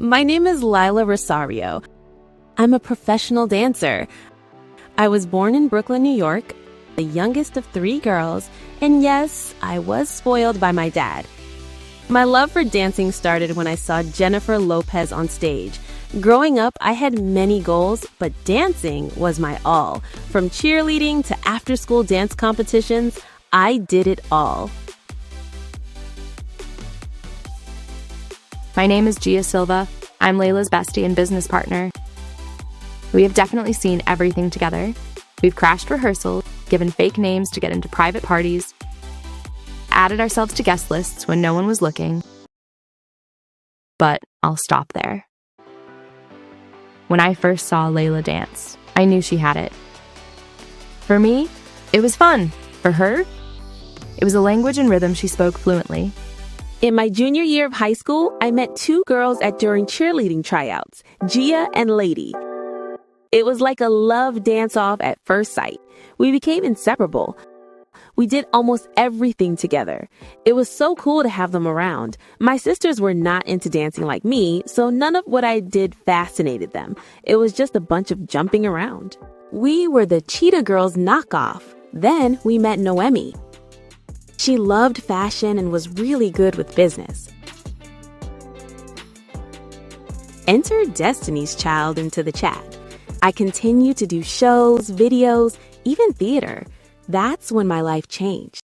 My name is Lila Rosario. I'm a professional dancer. I was born in Brooklyn, New York, the youngest of 3 girls, and yes, I was spoiled by my dad. My love for dancing started when I saw Jennifer Lopez on stage. Growing up, I had many goals, but dancing was my all. From cheerleading to after-school dance competitions, I did it all. My name is Gia Silva. I'm Layla's bestie and business partner. We have definitely seen everything together. We've crashed rehearsals, given fake names to get into private parties, added ourselves to guest lists when no one was looking. But I'll stop there. When I first saw Layla dance, I knew she had it. For me, it was fun. For her, it was a language and rhythm she spoke fluently. In my junior year of high school, I met 2 girls during cheerleading tryouts, Gia and Lady. It was like a love dance-off at first sight. We became inseparable. We did almost everything together. It was so cool to have them around. My sisters were not into dancing like me, so none of what I did fascinated them. It was just a bunch of jumping around. We were the Cheetah Girls knockoff. Then we met Noemi. She loved fashion and was really good with business. Enter Destiny's Child into the chat. I continued to do shows, videos, even theater. That's when my life changed.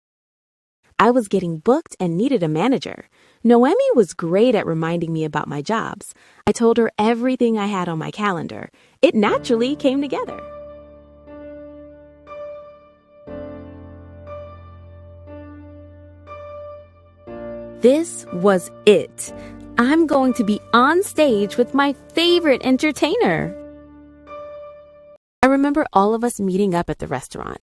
I was getting booked and needed a manager. Noemi was great at reminding me about my jobs. I told her everything I had on my calendar. It naturally came together. This was it. I'm going to be on stage with my favorite entertainer. I remember all of us meeting up at the restaurant.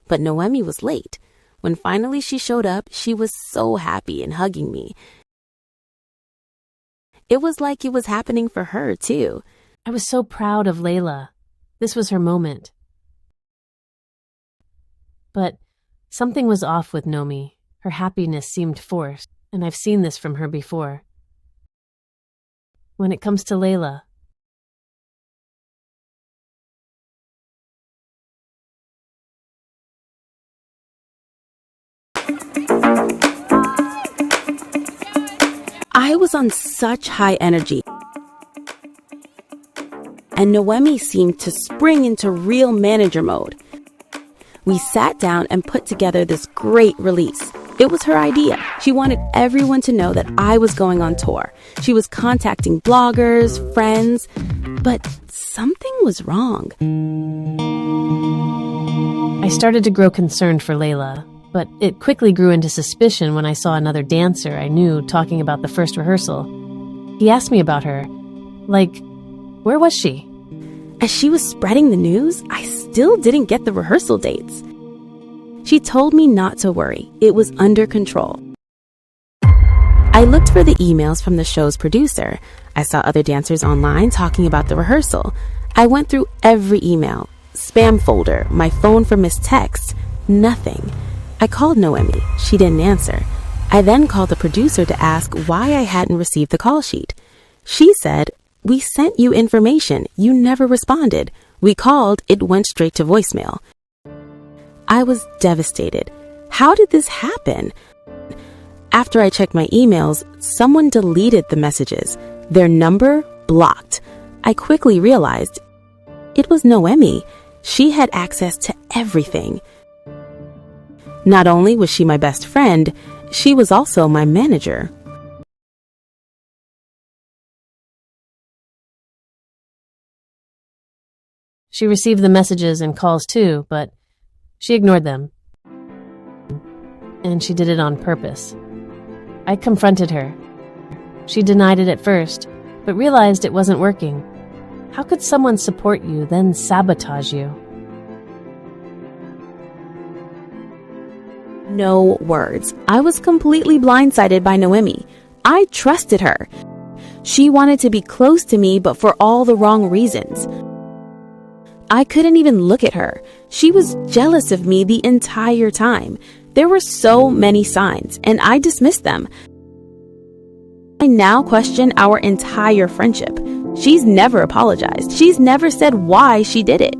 But Noemi was late. When finally she showed up, she was so happy and hugging me. It was like it was happening for her, too. I was so proud of Layla. This was her moment. But something was off with Nomi. Her happiness seemed forced, and I've seen this from her before. When it comes to Layla, I was on such high energy, and Noemi seemed to spring into real manager mode. We sat down and put together this great release. It was her idea. She wanted everyone to know that I was going on tour. She was contacting bloggers, friends, but something was wrong. I started to grow concerned for Layla, but it quickly grew into suspicion when I saw another dancer I knew talking about the first rehearsal. He asked me about her. Like, where was she? As she was spreading the news, I still didn't get the rehearsal dates. She told me not to worry. It was under control. I looked for the emails from the show's producer. I saw other dancers online talking about the rehearsal. I went through every email, spam folder, my phone for missed texts. Nothing. I called Noemi. She didn't answer. I then called the producer to ask why I hadn't received the call sheet. She said, "We sent you information. You never responded. We called. It went straight to voicemail." I was devastated. How did this happen? After I checked my emails, someone deleted the messages. Their number blocked. I quickly realized it was Noemi. She had access to everything. Not only was she my best friend, she was also my manager. She received the messages and calls too, but she ignored them. And she did it on purpose. I confronted her. She denied it at first, but realized it wasn't working. How could someone support you, then sabotage you? No words. I was completely blindsided by Noemi. I trusted her. She wanted to be close to me, but for all the wrong reasons. I couldn't even look at her. She was jealous of me the entire time. There were so many signs, and I dismissed them. I now question our entire friendship. She's never apologized. She's never said why she did it.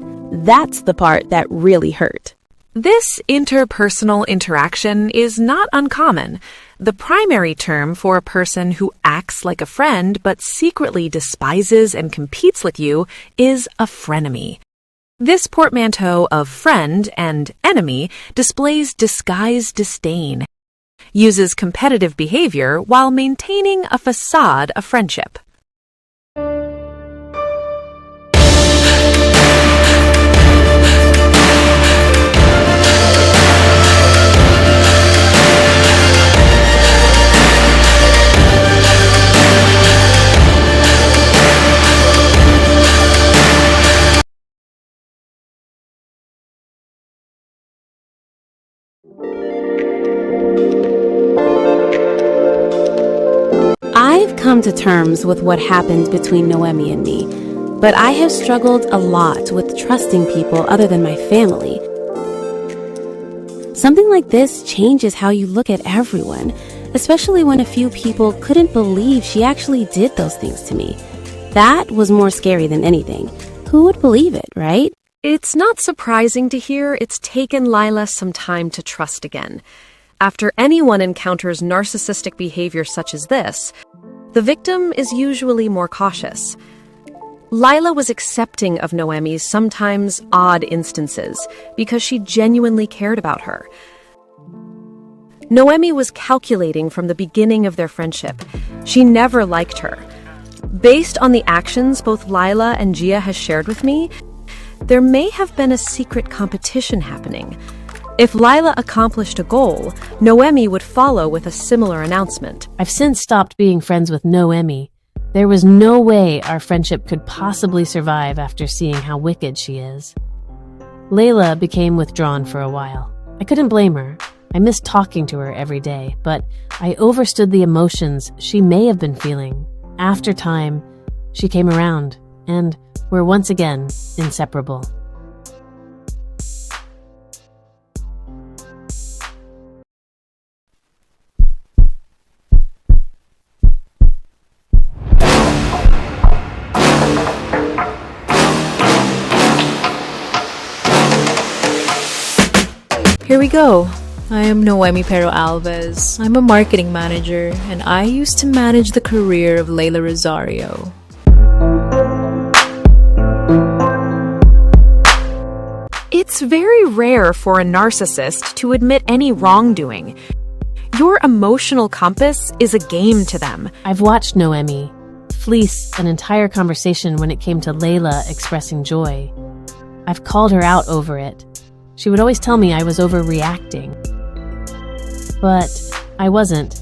That's the part that really hurt. This interpersonal interaction is not uncommon. The primary term for a person who acts like a friend but secretly despises and competes with you is a frenemy. This portmanteau of friend and enemy displays disguised disdain, uses competitive behavior while maintaining a facade of friendship. I've come to terms with what happened between Noemi and me, but I have struggled a lot with trusting people other than my family. Something like this changes how you look at everyone, especially when a few people couldn't believe she actually did those things to me. That was more scary than anything. Who would believe it, right? It's not surprising to hear it's taken Lila some time to trust again. After anyone encounters narcissistic behavior such as this, the victim is usually more cautious. Lila was accepting of Noemi's sometimes odd instances because she genuinely cared about her. Noemi was calculating from the beginning of their friendship. She never liked her. Based on the actions both Lila and Gia has shared with me, there may have been a secret competition happening. If Lila accomplished a goal, Noemi would follow with a similar announcement. I've since stopped being friends with Noemi. There was no way our friendship could possibly survive after seeing how wicked she is. Layla became withdrawn for a while. I couldn't blame her. I missed talking to her every day, but I overstood the emotions she may have been feeling. After time, she came around, and we're once again inseparable. Here we go. I am Noemi Pero Alves. I'm a marketing manager, and I used to manage the career of Layla Rosario. It's very rare for a narcissist to admit any wrongdoing. Your emotional compass is a game to them. I've watched Noemi fleece an entire conversation when it came to Layla expressing joy. I've called her out over it. She would always tell me I was overreacting. But I wasn't.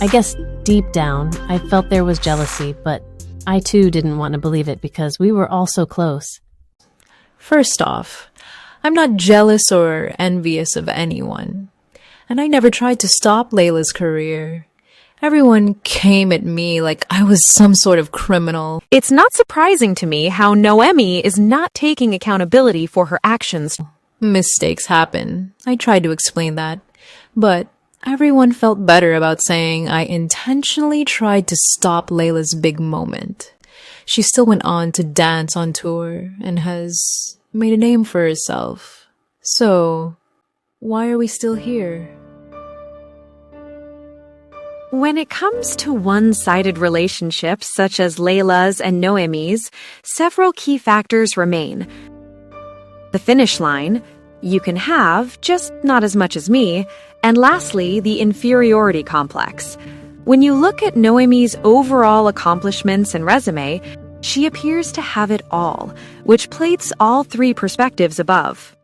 I guess deep down, I felt there was jealousy, but I too didn't want to believe it because we were all so close. First off, I'm not jealous or envious of anyone. And I never tried to stop Layla's career. Everyone came at me like I was some sort of criminal. It's not surprising to me how Noemi is not taking accountability for her actions. Mistakes happen. I tried to explain that. But everyone felt better about saying I intentionally tried to stop Layla's big moment. She still went on to dance on tour and has made a name for herself. So, why are we still here? When it comes to one-sided relationships such as Layla's and Noemi's, several key factors remain. The finish line, you can have, just not as much as me, and lastly, the inferiority complex. When you look at Noemi's overall accomplishments and resume, she appears to have it all, which plates all three perspectives above.